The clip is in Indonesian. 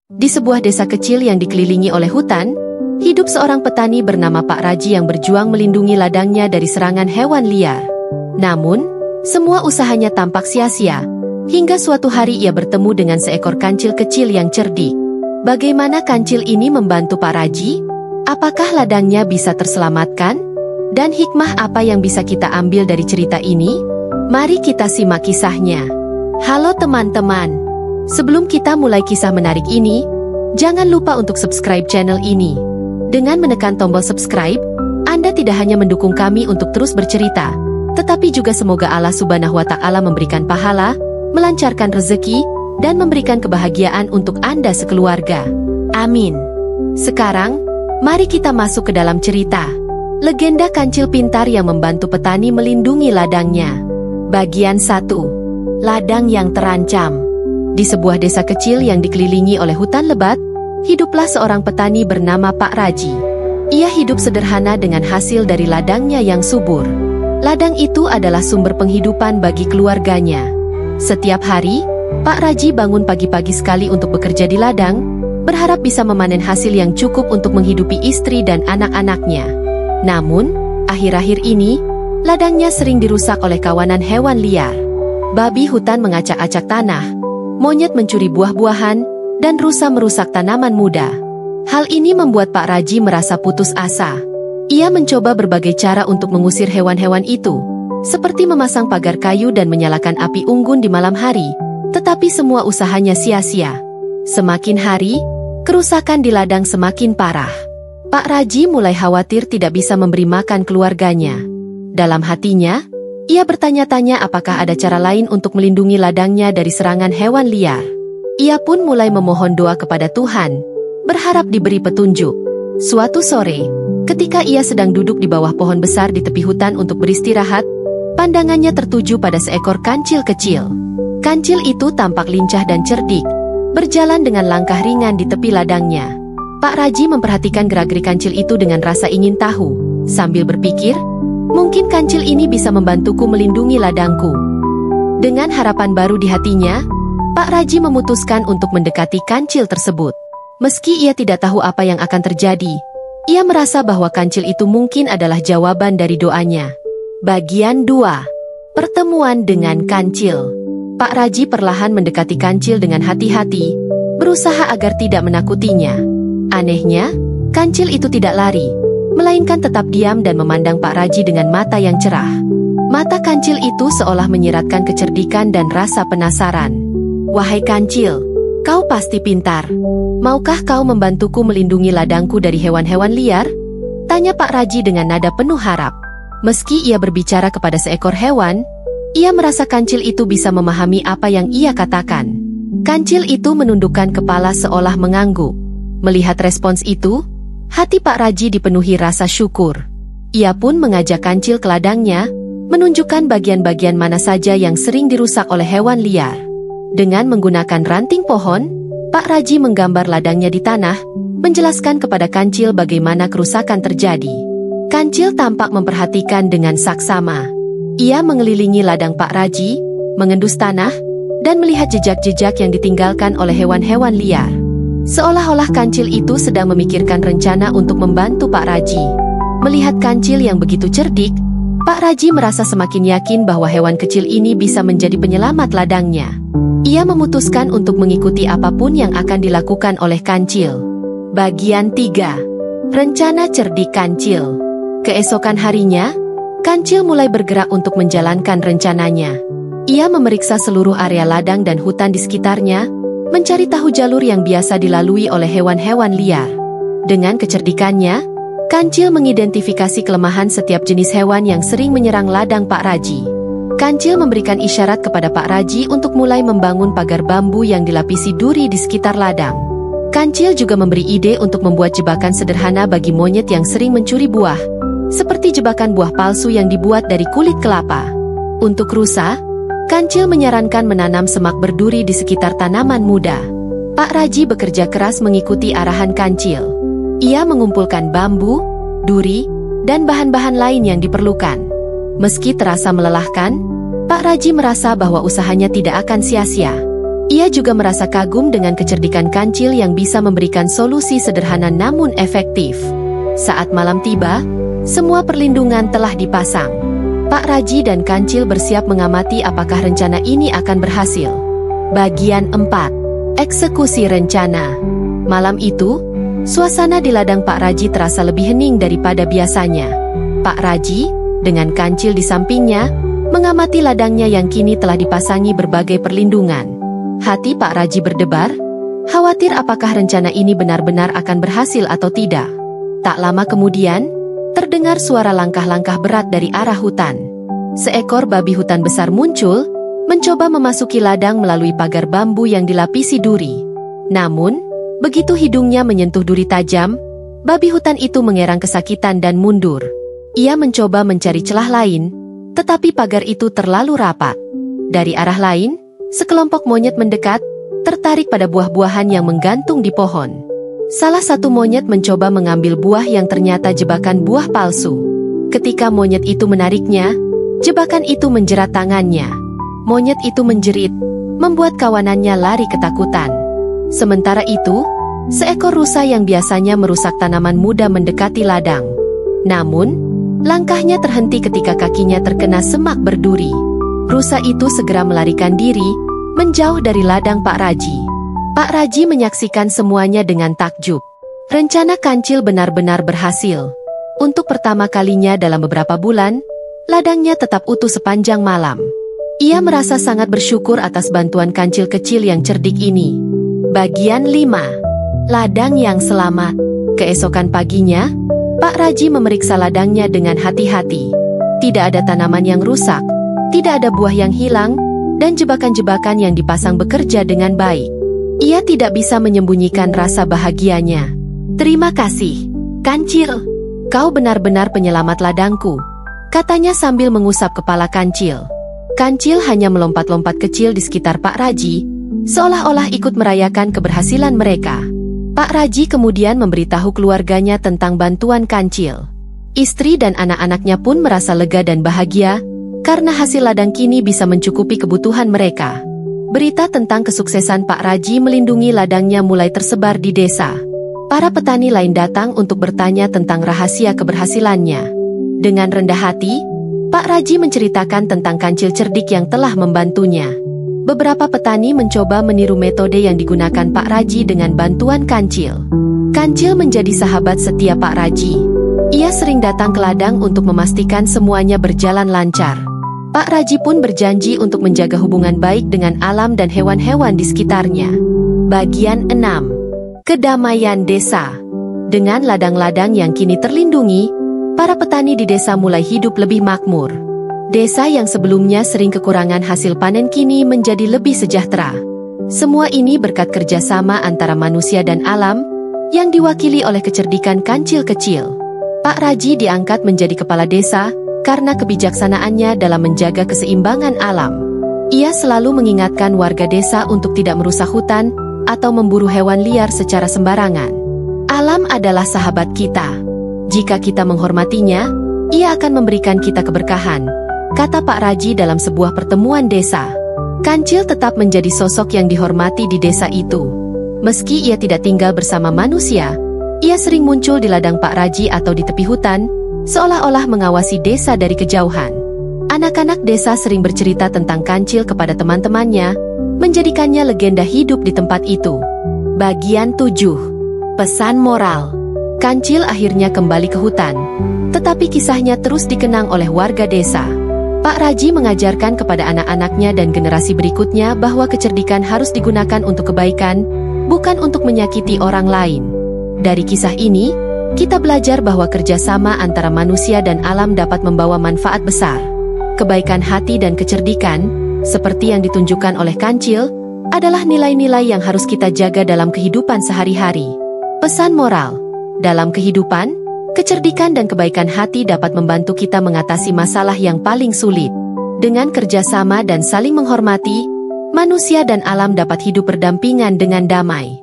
Di sebuah desa kecil yang dikelilingi oleh hutan, hidup seorang petani bernama Pak Raji yang berjuang melindungi ladangnya dari serangan hewan liar. Namun, semua usahanya tampak sia-sia, hingga suatu hari ia bertemu dengan seekor kancil kecil yang cerdik. Bagaimana kancil ini membantu Pak Raji? Apakah ladangnya bisa terselamatkan? Dan hikmah apa yang bisa kita ambil dari cerita ini? Mari kita simak kisahnya. Halo teman-teman, sebelum kita mulai kisah menarik ini, jangan lupa untuk subscribe channel ini. Dengan menekan tombol subscribe, Anda tidak hanya mendukung kami untuk terus bercerita, tetapi juga semoga Allah Subhanahu wa Ta'ala memberikan pahala, melancarkan rezeki, dan memberikan kebahagiaan untuk Anda sekeluarga. Amin. Sekarang, mari kita masuk ke dalam cerita. Legenda kancil pintar yang membantu petani melindungi ladangnya. Bagian 1. Ladang yang terancam. Di sebuah desa kecil yang dikelilingi oleh hutan lebat, hiduplah seorang petani bernama Pak Raji. Ia hidup sederhana dengan hasil dari ladangnya yang subur. Ladang itu adalah sumber penghidupan bagi keluarganya. Setiap hari, Pak Raji bangun pagi-pagi sekali untuk bekerja di ladang, berharap bisa memanen hasil yang cukup untuk menghidupi istri dan anak-anaknya. Namun, akhir-akhir ini, ladangnya sering dirusak oleh kawanan hewan liar. Babi hutan mengacak-acak tanah, monyet mencuri buah-buahan, dan rusa merusak tanaman muda. Hal ini membuat Pak Raji merasa putus asa. Ia mencoba berbagai cara untuk mengusir hewan-hewan itu, seperti memasang pagar kayu dan menyalakan api unggun di malam hari, tetapi semua usahanya sia-sia. Semakin hari, kerusakan di ladang semakin parah. Pak Raji mulai khawatir tidak bisa memberi makan keluarganya. Dalam hatinya, ia bertanya-tanya apakah ada cara lain untuk melindungi ladangnya dari serangan hewan liar. Ia pun mulai memohon doa kepada Tuhan, berharap diberi petunjuk. Suatu sore, ketika ia sedang duduk di bawah pohon besar di tepi hutan untuk beristirahat, pandangannya tertuju pada seekor kancil kecil. Kancil itu tampak lincah dan cerdik, berjalan dengan langkah ringan di tepi ladangnya. Pak Raji memperhatikan gerak-gerik kancil itu dengan rasa ingin tahu, sambil berpikir, mungkin kancil ini bisa membantuku melindungi ladangku. Dengan harapan baru di hatinya, Pak Raji memutuskan untuk mendekati kancil tersebut. Meski ia tidak tahu apa yang akan terjadi, ia merasa bahwa kancil itu mungkin adalah jawaban dari doanya. Bagian 2. Pertemuan dengan kancil. Pak Raji perlahan mendekati kancil dengan hati-hati, berusaha agar tidak menakutinya. Anehnya, kancil itu tidak lari, melainkan tetap diam dan memandang Pak Raji dengan mata yang cerah. Mata kancil itu seolah menyiratkan kecerdikan dan rasa penasaran. "Wahai kancil, kau pasti pintar. Maukah kau membantuku melindungi ladangku dari hewan-hewan liar?" Tanya Pak Raji dengan nada penuh harap. Meski ia berbicara kepada seekor hewan, ia merasa kancil itu bisa memahami apa yang ia katakan. Kancil itu menundukkan kepala seolah mengangguk. Melihat respons itu, hati Pak Raji dipenuhi rasa syukur. Ia pun mengajak kancil ke ladangnya, menunjukkan bagian-bagian mana saja yang sering dirusak oleh hewan liar. Dengan menggunakan ranting pohon, Pak Raji menggambar ladangnya di tanah, menjelaskan kepada kancil bagaimana kerusakan terjadi. Kancil tampak memperhatikan dengan saksama. Ia mengelilingi ladang Pak Raji, mengendus tanah, dan melihat jejak-jejak yang ditinggalkan oleh hewan-hewan liar. Seolah-olah kancil itu sedang memikirkan rencana untuk membantu Pak Raji. Melihat kancil yang begitu cerdik, Pak Raji merasa semakin yakin bahwa hewan kecil ini bisa menjadi penyelamat ladangnya. Ia memutuskan untuk mengikuti apapun yang akan dilakukan oleh kancil. Bagian 3. Rencana cerdik kancil. Keesokan harinya, kancil mulai bergerak untuk menjalankan rencananya. Ia memeriksa seluruh area ladang dan hutan di sekitarnya, mencari tahu jalur yang biasa dilalui oleh hewan-hewan liar. Dengan kecerdikannya, kancil mengidentifikasi kelemahan setiap jenis hewan yang sering menyerang ladang Pak Raji. Kancil memberikan isyarat kepada Pak Raji untuk mulai membangun pagar bambu yang dilapisi duri di sekitar ladang. Kancil juga memberi ide untuk membuat jebakan sederhana bagi monyet yang sering mencuri buah, seperti jebakan buah palsu yang dibuat dari kulit kelapa. Untuk rusa, kancil menyarankan menanam semak berduri di sekitar tanaman muda. Pak Raji bekerja keras mengikuti arahan kancil. Ia mengumpulkan bambu, duri, dan bahan-bahan lain yang diperlukan. Meski terasa melelahkan, Pak Raji merasa bahwa usahanya tidak akan sia-sia. Ia juga merasa kagum dengan kecerdikan Kancil yang bisa memberikan solusi sederhana namun efektif. Saat malam tiba, semua perlindungan telah dipasang. Pak Raji dan Kancil bersiap mengamati apakah rencana ini akan berhasil. Bagian 4. Eksekusi rencana. Malam itu, suasana di ladang Pak Raji terasa lebih hening daripada biasanya. Pak Raji, dengan Kancil di sampingnya, mengamati ladangnya yang kini telah dipasangi berbagai perlindungan. Hati Pak Raji berdebar, khawatir apakah rencana ini benar-benar akan berhasil atau tidak. Tak lama kemudian, terdengar suara langkah-langkah berat dari arah hutan. Seekor babi hutan besar muncul, mencoba memasuki ladang melalui pagar bambu yang dilapisi duri. Namun, begitu hidungnya menyentuh duri tajam, babi hutan itu mengerang kesakitan dan mundur. Ia mencoba mencari celah lain, tetapi pagar itu terlalu rapat. Dari arah lain, sekelompok monyet mendekat, tertarik pada buah-buahan yang menggantung di pohon. Salah satu monyet mencoba mengambil buah yang ternyata jebakan buah palsu. Ketika monyet itu menariknya, jebakan itu menjerat tangannya. Monyet itu menjerit, membuat kawanannya lari ketakutan. Sementara itu, seekor rusa yang biasanya merusak tanaman muda mendekati ladang. Namun, langkahnya terhenti ketika kakinya terkena semak berduri. Rusa itu segera melarikan diri, menjauh dari ladang Pak Raji. Pak Raji menyaksikan semuanya dengan takjub. Rencana Kancil benar-benar berhasil. Untuk pertama kalinya dalam beberapa bulan, ladangnya tetap utuh sepanjang malam. Ia merasa sangat bersyukur atas bantuan Kancil kecil yang cerdik ini. Bagian 5. Ladang yang selamat. Keesokan paginya, Pak Raji memeriksa ladangnya dengan hati-hati. Tidak ada tanaman yang rusak, tidak ada buah yang hilang, dan jebakan-jebakan yang dipasang bekerja dengan baik. Ia tidak bisa menyembunyikan rasa bahagianya. "Terima kasih, Kancil. Kau benar-benar penyelamat ladangku," katanya sambil mengusap kepala Kancil. Kancil hanya melompat-lompat kecil di sekitar Pak Raji, seolah-olah ikut merayakan keberhasilan mereka. Pak Raji kemudian memberitahu keluarganya tentang bantuan Kancil. Istri dan anak-anaknya pun merasa lega dan bahagia, karena hasil ladang kini bisa mencukupi kebutuhan mereka. Berita tentang kesuksesan Pak Raji melindungi ladangnya mulai tersebar di desa. Para petani lain datang untuk bertanya tentang rahasia keberhasilannya. Dengan rendah hati, Pak Raji menceritakan tentang Kancil cerdik yang telah membantunya. Beberapa petani mencoba meniru metode yang digunakan Pak Raji dengan bantuan Kancil. Kancil menjadi sahabat setia Pak Raji. Ia sering datang ke ladang untuk memastikan semuanya berjalan lancar. Pak Raji pun berjanji untuk menjaga hubungan baik dengan alam dan hewan-hewan di sekitarnya. Bagian 6. Kedamaian desa. Dengan ladang-ladang yang kini terlindungi, para petani di desa mulai hidup lebih makmur. Desa yang sebelumnya sering kekurangan hasil panen kini menjadi lebih sejahtera. Semua ini berkat kerjasama antara manusia dan alam, yang diwakili oleh kecerdikan Kancil kecil. Pak Raji diangkat menjadi kepala desa, karena kebijaksanaannya dalam menjaga keseimbangan alam. Ia selalu mengingatkan warga desa untuk tidak merusak hutan atau memburu hewan liar secara sembarangan. Alam adalah sahabat kita. Jika kita menghormatinya, ia akan memberikan kita keberkahan, kata Pak Raji dalam sebuah pertemuan desa. Kancil tetap menjadi sosok yang dihormati di desa itu. Meski ia tidak tinggal bersama manusia, ia sering muncul di ladang Pak Raji atau di tepi hutan, seolah-olah mengawasi desa dari kejauhan. Anak-anak desa sering bercerita tentang Kancil kepada teman-temannya, menjadikannya legenda hidup di tempat itu. Bagian 7. Pesan moral. Kancil akhirnya kembali ke hutan, tetapi kisahnya terus dikenang oleh warga desa. Pak Raji mengajarkan kepada anak-anaknya dan generasi berikutnya bahwa kecerdikan harus digunakan untuk kebaikan, bukan untuk menyakiti orang lain. Dari kisah ini, kita belajar bahwa kerjasama antara manusia dan alam dapat membawa manfaat besar. Kebaikan hati dan kecerdikan, seperti yang ditunjukkan oleh Kancil, adalah nilai-nilai yang harus kita jaga dalam kehidupan sehari-hari. Pesan moral. Dalam kehidupan, kecerdikan dan kebaikan hati dapat membantu kita mengatasi masalah yang paling sulit. Dengan kerjasama dan saling menghormati, manusia dan alam dapat hidup berdampingan dengan damai.